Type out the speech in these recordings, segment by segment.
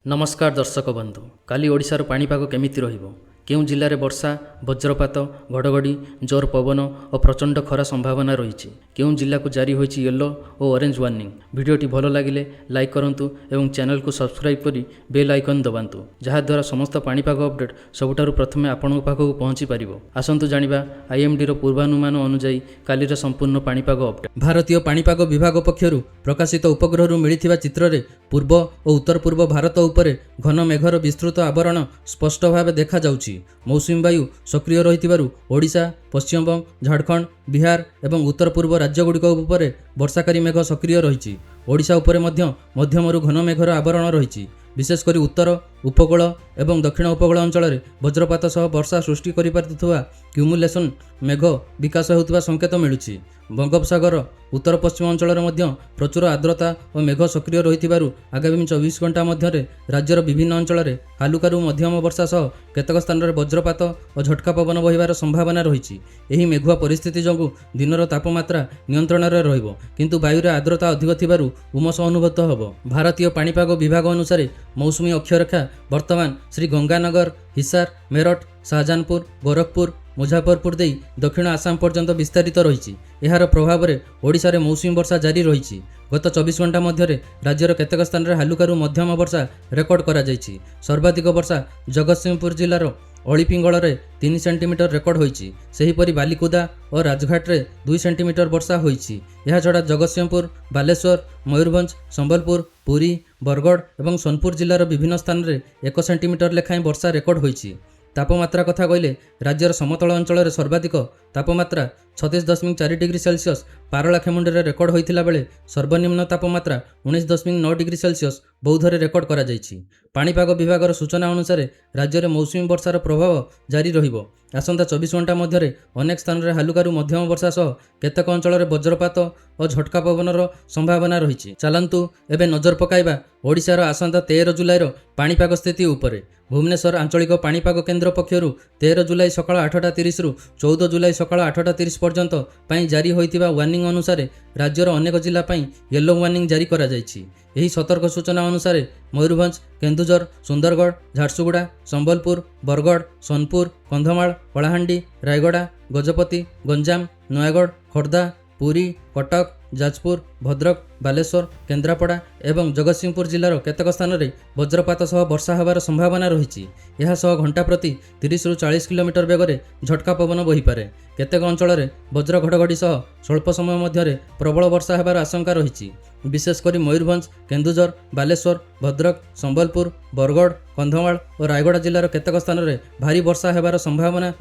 नमस्कार दर्शक बंधु काली ओडिशार पाणीपाग केमिति रहिबो केउं जिल्लारे वर्षा वज्रपात घड़घड़ी जोर पवन और प्रचंड खरा संभावना रही केउं जिल्ला को जारी होइछि येलो और ऑरेंज वार्निंग। वीडियोटी भल लगिले लाइक करंतु एवं चैनल को सब्सक्राइब करी बेल आइकन दबांतु जहा द्वारा समस्त पाणीपाग अपडेट सबुठारु प्रथमे आपनक पाखकु पहुंची पारिबो। आसंतु जानिबा आईएमडी रो पूर्वानुमान अनुसार कालीर संपूर्ण पाणीपाग अपडेट। भारतीय पाणीपाग विभाग पक्षरु प्रकाशित उपग्रहरु मिलिथिबा चित्ररे पूर्व और उत्तर पूर्व भारत उपरे घन मेघर विस्तृत आवरण स्पष्ट भाव देखा जाउछि। मौसुमी वायु सक्रिय रहिथिबारु ओडिशा, पश्चिमबंग, झारखंड, बिहार एवं उत्तर पूर्व राज्यगुड़िक उपरे वर्षाकारी मेघ सक्रिय रहिछि। ओडिशा उपरे मध्यमरु घन मेघर आवरण रहिछि। विशेषकर उत्तर उपकूल एवं दक्षिण उपकूल अंचल में वज्रपात सह वर्षा सृष्टि करिपारुथुवा क्यूमुलेसन मेघ विकास होउथुवा संकेत मिलुछि। बंगोपसागर उत्तर पश्चिम अंचल में प्रचुर आर्द्रता और मेघ सक्रिय रहिथिबारु आगामी 24 घंटा मध्य राज्यर विभिन्न अंचल में हालुकारु मध्यम वर्षा सह केतक स्थान में वज्रपात और झटका पवन बहिबार संभावना रही। एही मेघुआ परिस्थिति जोगु दिनर तापमात्रा नियंत्रण में रहिबो किंतु वायुरे आर्द्रता अधिक थिबारु उमस अनुभूत हबो। भारतीय पाणीपाग विभाग अनुसार मौसुमी अक्षरेखा वर्तमान श्री गंगानगर, हिसार, मेरठ, शाहजहानपुर, गोरखपुर, मुजफ्फरपुर दे दक्षिण आसाम पर्यंत विस्तारित रही। यार प्रभाव में ओडिशा रे मौसुमी वर्षा जारी रही। गत 24 घंटा मध्य राज्यर केतक स्थान में हालुकारु मध्यम वर्षा रेकर्ड करा जायछि। सर्वाधिक वर्षा जगतसिंहपुर जिलार अलीपिंगल 3 सेंटीमीटर रेकर्ड होइछि। सेहीपरि बालिकुदा और राजघाट रे 2 सेंटीमीटर वर्षा होइछि। यह छड़ा जगतसिंहपुर, बालेश्वर, मयूरभंज, संबलपुर, पुरी, बरगढ़ और सोनपुर जिलार विभिन्न स्थान में 1 सेंटीमीटर लेखाएं वर्षा रेकर्ड होइछि। तापमात्रा कथा कहले राज्यर समतल अंचल में सर्वाधिक तापमात्रा 36.4 डिग्री सेल्सियस पारलाखेमुंडी रेकर्ड होइथिला बेले सर्वनिम्न तापमात्रा 19.9 डिग्री सेल्सियस बौद्धरे रेकर्ड करा जायछि। पाणीपाग विभागर सूचना अनुसार राज्य में मौसुमी वर्षार प्रभाव जारी रहिबो। आसंता 24 घंटा मध्य अनेक स्थान में हालुकारु मध्यम वर्षा सह केतक अंचल में वज्रपात और झटका पवनर संभावना रही। चलतु एबे नजर पकाइबा ओडिशार आसंता 13 जुलाईर पाणीपाग स्थिति उपरे। भुवनेश्वर आंचलिक पाणीपाग केन्द्र पक्षरु 13 जुलाई सकाळ 8:30 रु 14 जुलाई सकाळ 8:30 पर्यंत पई जारी होइतिबा वार्निंग अनुसार राज्यर अनेक जिला पई येलो वार्निंग जारी करा जायछि। एही सतर्क सूचना अनुसार मयूरभंज, केन्दुझर, सुंदरगढ़, झारसुगुड़ा, संबलपुर, बरगढ़, सोनपुर, कंधमाल, कलाहांडी, रायगड़ा, गजपति, गंजाम, नयागढ़, खोर्धा, पुरी, कटक, जाजपुर, भद्रक, बालेश्वर, केन्द्रापड़ा एवं जगतसिंहपुर जिलार केतक स्थान में वज्रपात सह वर्षा होबार संभावना रही। यह सह घंटा प्रति 30 रु 40 किलोमीटर बेगर झटका पवन बहीपे। केतक अंचल में वज्र घड़घड़ी सह स्वल्प समय मध्य प्रबल वर्षा होबार आशंका रही। विशेषकर मयूरभंज, केन्दुझर, बालेश्वर, भद्रक, संबलपुर, बरगढ़, कंधमाल और रायगड़ा जिलार केतक स्थान में भारी वर्षा होबार संभावना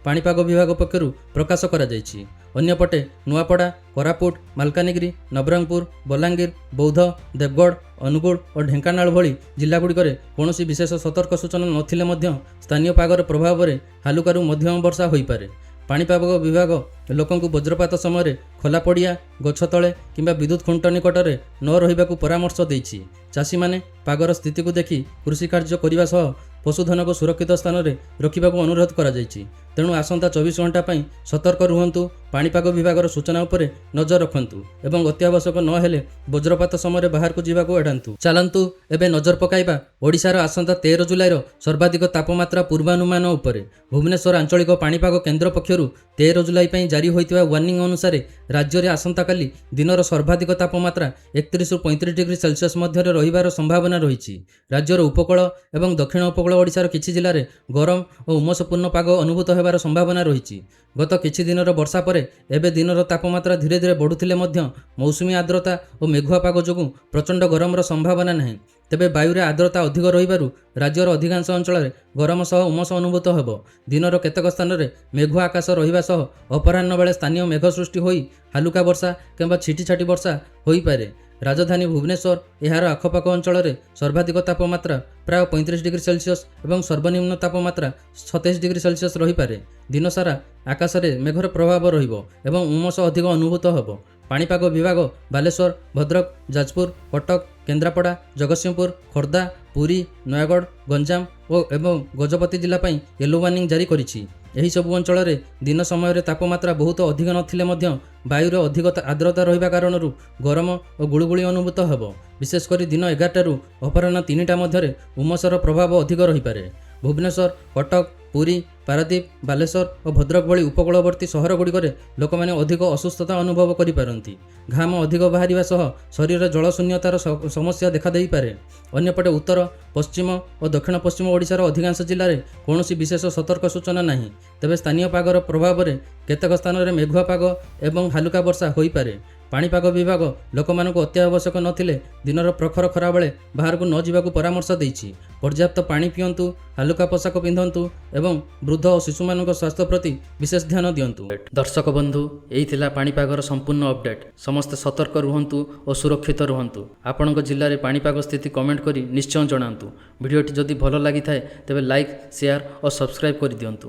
पाणीपाग विभाग पक्षरु प्रकाश करा जायछि। अन्यपटे नुआपड़ा, कोरापुट, मालकानगिरी, नवरंगपुर, बलांगीर, बौद्ध, देवगढ़, अनुगुल और ढेंकानाल भली जिलागुड़िकर कौनसी विशेष सतर्क सूचना नथिले मध्य स्थानीय पागर प्रभाव में हालुकारु मध्यम वर्षा होइपारे। पाणीपाग विभाग लोकंकु वज्रपात समय खोला पड़िया, गछ तले किंबा विद्युत खुंट निकटरे न रहिबाकु परामर्श देइछि। चाषी माने पागर स्थिति को देखि कृषि कार्य करने सह पशुधन को सुरक्षित स्थान में रखिबाकु अनुरोध करा जायछि। तेणु आसंता 24 घंटा पई सतर्क रुहंतु। पाणीपाग विभागर सूचना उपरे नजर रखंतु एवं अत्यावश्यक न हेले वज्रपात समय बाहर को जीवाकु एडांतु। चलंतु एबे नजर पकाइबा ओडिशार आसंता 13 जुलाईर सर्वाधिक तापमात्रा पूर्वानुमान उपरे। भुवनेश्वर आंचलिक पाणीपाग केन्द्र पक्षरु 13 जुलाई पई जारी होइतिबा वार्निंग अनुसार राज्य में आसंता काली दिनर सर्वाधिक तापमात्रा 31 रु 35 डिग्री सेल्सियस मध्य रहिबार संभावना रही। राज्यर उपकूल एवं दक्षिण उपकूल ओडिशार किछि जिल्ला रे गरम और उमसपूर्ण पाग अनुभूत होबार संभावना रही। गत किछि दिनर वर्षा परे एबे दिनर तापमात्रा धीरे धीरे बढ़ुथिले मध्य मौसुमी आर्द्रता और मेघुआ पाग जोगु प्रचंड गरमर संभावना नहीं। तेबे वायुरे आर्द्रता अधिक रहिबारु राज्यर अधिकांश अंचल में गरम सह उमस अनुभूत हेबो। दिनर केतक स्थान में मेघुआ आकाश रहिबा सह अपराह्न बेले स्थानीय मेघ सृष्टि होई हालुका वर्षा किंबा छिटिछाटी वर्षा होइपारे। राजधानी भुवनेश्वर यार आखपाख अंचल में सर्वाधिक तापमात्रा प्राय 35 डिग्री सेल्सियस और सर्वनिम्न तापमात्रा 26 डिग्री सेल्सियस रहीपे। दिन सारा आकाश में मेघर प्रभाव रहिबो एवं उमस अधिक अनुभूत हेबो। पाणीपाग विभाग बालेश्वर, भद्रक, जाजपुर, कटक, केन्द्रापड़ा, जगतसिंहपुर, खोर्धा, पुरी, नयागढ़, गंजाम और गजपति जिला येलो वार्निंग जारी करिछि। ଏହିସବୁ ଅଞ୍ଚଳରେ ଦିନ ସମୟରେ ତାପମାତ୍ରା ବହୁତ ଅଧିକ ନଥିଲେ ମଧ୍ୟ ବାୟୁରେ ଅଧିକ ଆର୍ଦ୍ରତା ରହିବା କାରଣରୁ ଗରମ ଓ ଗୁଳୁଗୁଳି ଅନୁଭୂତ ହେବ। ବିଶେଷ କରି ଦିନ 11ଟାରୁ ଅପରାହ୍ନ 3ଟା ମଧ୍ୟରେ ଉମସର ପ୍ରଭାବ ଅଧିକ ରହିପାରେ। ଭୁବନେଶ୍ୱର, କଟକ, ପୁରୀ, ପାରାଦୀପ, ବାଲେଶ୍ୱର ଓ ଭଦ୍ରକ ଭଳି ଉପକୂଳବର୍ତ୍ତୀ ସହରଗୁଡ଼ିକରେ ଲୋକମାନେ ଅଧିକ ଅସୁସ୍ଥତା ଅନୁଭବ କରିପାରନ୍ତି। ଘାମ ଅଧିକ ବାହାରିବା ସହ ଶରୀରରେ ଜଳଶୂନ୍ୟତାର ସମସ୍ୟା ଦେଖାଦେଇପାରେ। ଅନ୍ୟପଟେ ଉତ୍ତର, ପଶ୍ଚିମ ଓ ଦକ୍ଷିଣ ପଶ୍ଚିମ ଓଡ଼ିଶାର ଅଧିକାଂଶ ଜିଲ୍ଲାରେ କୌଣସି ବିଶେଷ ସତର୍କ ସୂଚନା ନାହିଁ। ତେବେ ସ୍ଥାନୀୟ ପାଗର ପ୍ରଭାବରେ କେତେକ ସ୍ଥାନରେ ମେଘୁଆ ପାଗ ଏବଂ ହାଲୁକା ବର୍ଷା ହୋଇପାରେ। ପାଣିପାଗ ବିଭାଗ ଲୋକମାନଙ୍କୁ ଅତ୍ୟାବଶ୍ୟକ ନଥିଲେ ଦିନର ପ୍ରଖର ଖରାବେଳେ ବାହାରକୁ ନ ଯିବାକୁ ପରାମର୍ଶ ଦେଇଛି। ପର୍ଯ୍ୟାପ୍ତ ପାଣି ପିଅନ୍ତୁ, ହାଲୁକା ପୋଷାକ ପିନ୍ଧନ୍ତୁ ଏବଂ ବୃଦ୍ଧ ଓ ଶିଶୁମାନଙ୍କ ସ୍ୱାସ୍ଥ୍ୟ ପ୍ରତି ବିଶେଷ ଧ୍ୟାନ ଦିଅନ୍ତୁ। ଦର୍ଶକ ବନ୍ଧୁ, ଏହି ଥିଲା ପାଣିପାଗର ସମ୍ପୂର୍ଣ୍ଣ ଅପଡେଟ୍। ସମସ୍ତେ ସତର୍କ ରୁହନ୍ତୁ ଓ ସୁରକ୍ଷିତ ରୁହନ୍ତୁ। ଆପଣଙ୍କ ଜିଲ୍ଲାରେ ପାଣିପାଗ ସ୍ଥିତି କମେଣ୍ଟ କରି ନିଶ୍ଚୟ ଜଣାନ୍ତୁ। ଭିଡ଼ିଓଟି ଯଦି ଭଲ ଲାଗିଥାଏ ତେବେ ଲାଇକ୍, ସେୟାର ଓ ସବସ୍କ୍ରାଇବ୍ କରିଦିଅନ୍ତୁ।